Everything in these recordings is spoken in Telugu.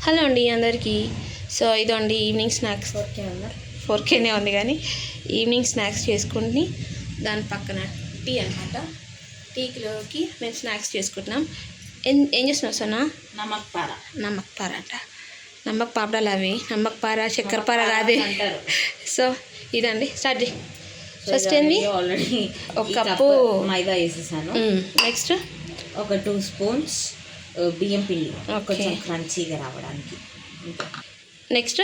హలో అండి అందరికీ. సో ఇదండి ఈవినింగ్ స్నాక్స్. 4Kనే ఉంది కానీ ఈవినింగ్ స్నాక్స్ చేసుకుని దాని పక్కన టీ అనమాట. టీలోకి మేము స్నాక్స్ చేసుకుంటున్నాం. ఏం చేస్తున్నాం సోనా? నమ్మక్ పార అంట. నమ్మక్ పాపడాలు అవి. నమ్మక్ పార చక్కెర పార కాదే. సో ఇదండి స్టార్ట్ చేయి. ఫస్ట్ ఏంది? ఆల్రెడీ ఒక కప్పు మైదా వేసేసాను. నెక్స్ట్ ఒక 2 స్పూన్స్ బియ్యం పిండి, ఓకే, కొంచెం క్రంచీగా రావడానికి. నెక్స్ట్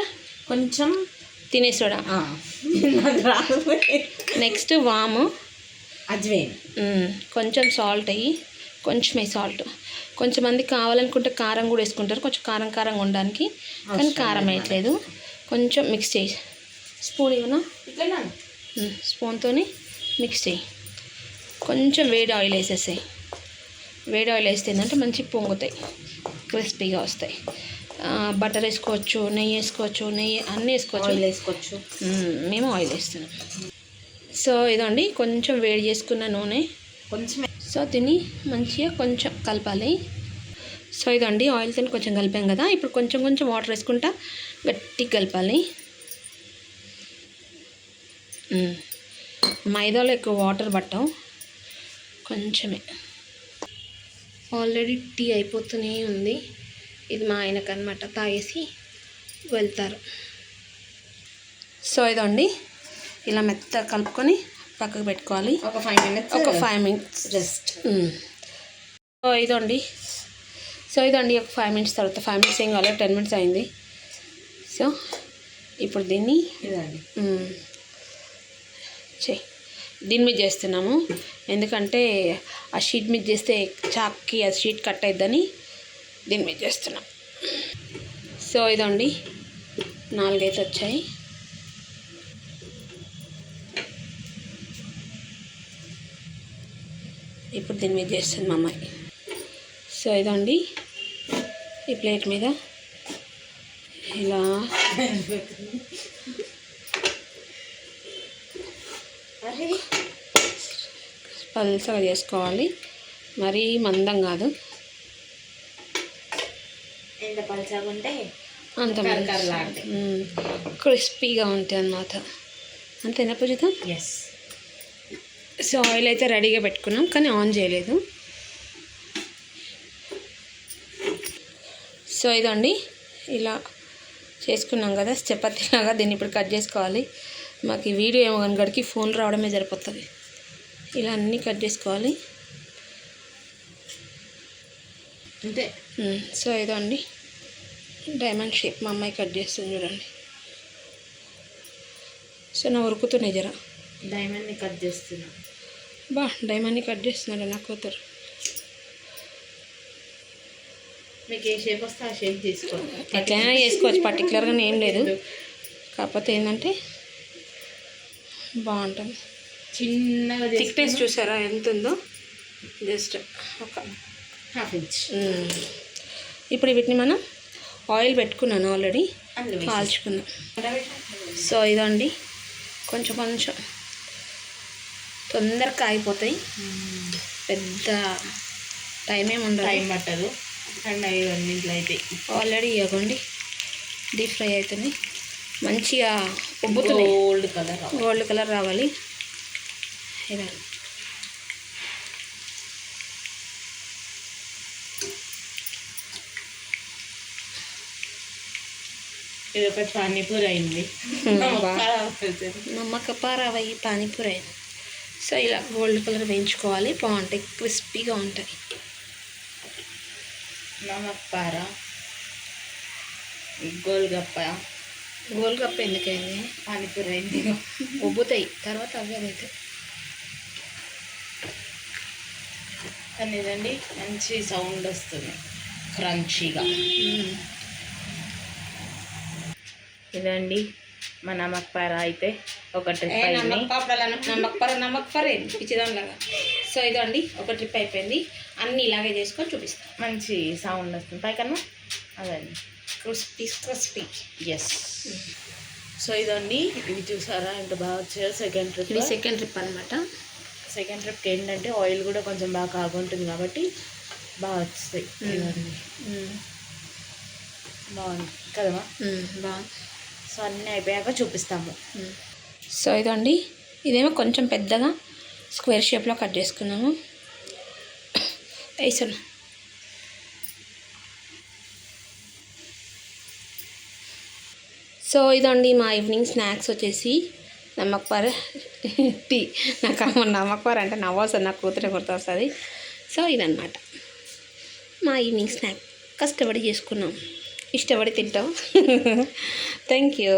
కొంచెం తినేసోడా. నెక్స్ట్ వాము, అజ్వైన్, కొంచెం సాల్ట్ అయ్యి, కొంచెమే సాల్ట్. కొంచెం మంది కావాలనుకుంటే కారం కూడా వేసుకుంటారు, కొంచెం కారం కారంగా ఉండడానికి. కానీ కారం వేయట్లేదు. కొంచెం మిక్స్ చేయి. స్పూన్ ఇవ్వనా? స్పూన్తో మిక్స్ చేయి. కొంచెం వేడి ఆయిల్ వేసేసాయి. వేడి ఆయిల్ వేస్తే ఏంటంటే మంచి పొంగుతాయి, క్రిస్పీగా వస్తాయి. బటర్ వేసుకోవచ్చు, నెయ్యి వేసుకోవచ్చు, నెయ్యి అన్నీ వేసుకోవచ్చు. ఆయిల్ వేసుకోవచ్చు. మేము ఆయిల్ వేస్తున్నాం. సో ఇదండి కొంచెం వేడి చేసుకున్న నూనె కొంచెం. సో దీన్ని మంచిగా కొంచెం కలపాలి. సో ఇదండి ఆయిల్తో కొంచెం కలిపాం కదా, ఇప్పుడు కొంచెం కొంచెం వాటర్ వేసుకుంటా గట్టిగా కలపాలి. మైదాలో ఎక్కువ వాటర్ పట్టవు, కొంచెమే. ఆల్రెడీ టీ అయిపోతూనే ఉంది. ఇది మా ఆయనకన్నమాట, తాగేసి వెళ్తారు. సో ఇదండి ఇలా మెత్తగా కలుపుకొని పక్కకు పెట్టుకోవాలి. ఒక 5 మినిట్స్ రెస్ట్. సో ఇదండి ఒక 5 మినిట్స్ తర్వాత, 5 మినిట్స్ ఏం కాలేదు, 10 మినిట్స్ అయింది. సో ఇప్పుడు దీన్ని దీని మీద చేస్తున్నాము. ఎందుకంటే ఆ షీట్ మీద చేస్తే చాక్కి ఆ షీట్ కట్ అయిద్దని దీని మీద చేస్తున్నాం. సో ఇదండి 4 అయితే వచ్చాయి. ఇప్పుడు దీని మీద చేస్తుంది మా అమ్మాయి. సో ఇదండి ఈ ప్లేట్ మీద ఇలా పల్సగా చేసుకోవాలి, మరీ మందం కాదు. ఎంత పల్చగా ఉంటే అంత క్రిస్పీగా ఉంటాయి అన్నమాట. అంతేనా పూజిత? ఎస్. సో ఆయిల్ అయితే రెడీగా పెట్టుకున్నాం, కానీ ఆన్ చేయలేదు. సో ఇదండి ఇలా చేసుకున్నాం కదా చపాతీలాగా. దీన్ని ఇప్పుడు కట్ చేసుకోవాలి. మాకు ఈ వీడియో ఏమో కనుకడికి ఫోన్ రావడమే సరిపోతుంది. ఇలా అన్నీ కట్ చేసుకోవాలి అంతే. సో ఇదండి డైమండ్ షేప్ మా అమ్మాయి కట్ చేస్తుంది చూడండి. సో నా ఉరుకుతున్నాయి జర. డైమండ్ని కట్ చేస్తున్నా. డైమండ్ని కట్ చేస్తున్నాడు నా కూతురు. మీకు ఏ షేప్ వస్తే ఆ షేప్ తీసుకోండి, ఎట్లయినా చేసుకోవచ్చు, పర్టికులర్గా ఏం లేదు. కాకపోతే ఏంటంటే బాగుంటుంది. చిన్నగా థిక్నెస్ చూసారా ఎంత ఉందో, జస్ట్ ఒక 1/2 ఇంచ్. ఇప్పుడు వీటిని మనం ఆయిల్ పెట్టుకున్నాను ఆల్రెడీ, కాల్చుకున్నాం. సో ఇదండి కొంచెం కొంచెం తొందరగా అయిపోతాయి, పెద్ద టైం ఏమి ఉండదు, టైం పట్టదు. అండ్ 5 నిమిషాలు అయితే ఆల్రెడీ ఇవ్వండి డీప్ ఫ్రై అవుతుంది. మంచిగా ఉబ్బుతున్నాయి, గోల్డ్ కలర్ రావాలి. ఇలా ఇది ఒక పానీపూరి అయింది, నమ్మక పారవయ్యి పానీపూరి అయింది. సో ఇలా గోల్డ్ కలర్ వేయించుకోవాలి, బాగుంటాయి, క్రిస్పీగా ఉంటాయి. నమక్ పార, గోల్గప్ప ఎందుకైంది? పానీపూరి అయింది. ఉబ్బుతాయి తర్వాత అవి అయితే. కానీ ఇదండి మంచి సౌండ్ వస్తుంది, క్రంచీగా. ఇదండి మా నమక్ పార అయితే ఒక ట్రిప్ అయింది. నమ్మక పార పిచ్చిదానిలాగా. సో ఇదండి ఒక ట్రిప్ అయిపోయింది. అన్నీ ఇలాగే చేసుకొని చూపిస్తాం. మంచి సౌండ్ వస్తుంది పైకన్నా. అదండి క్రిస్పీ. ఎస్. సో ఇదండి ఇవి చూసారా ఎంత బాగా వచ్చాయో. సెకండ్ ట్రిప్ అనమాట. సెకండ్ ట్రిప్కి ఏంటంటే ఆయిల్ కూడా కొంచెం బాగా కాగుంటుంది కాబట్టి బాగా వస్తాయి. బాగుంది కదమ్మా. బాగుంది. సో అన్నీ అయిపోయాక చూపిస్తాము. సో ఇదండి, ఇదేమో కొంచెం పెద్దగా స్క్వేర్ షేప్లో కట్ చేసుకున్నాము. వేసాను. సో ఇదండి మా ఈవినింగ్ స్నాక్స్ వచ్చేసి నమ్మకపర టీ. నాకు నమ్మకపర అంటే నవ్వొస్తుంది, నాకు కూతురే గుర్తొస్తుంది. సో ఇదన్నమాట మా ఈవినింగ్ స్నాక్. కష్టపడి చేసుకున్నాం, ఇష్టపడి తింటాం. Thank you.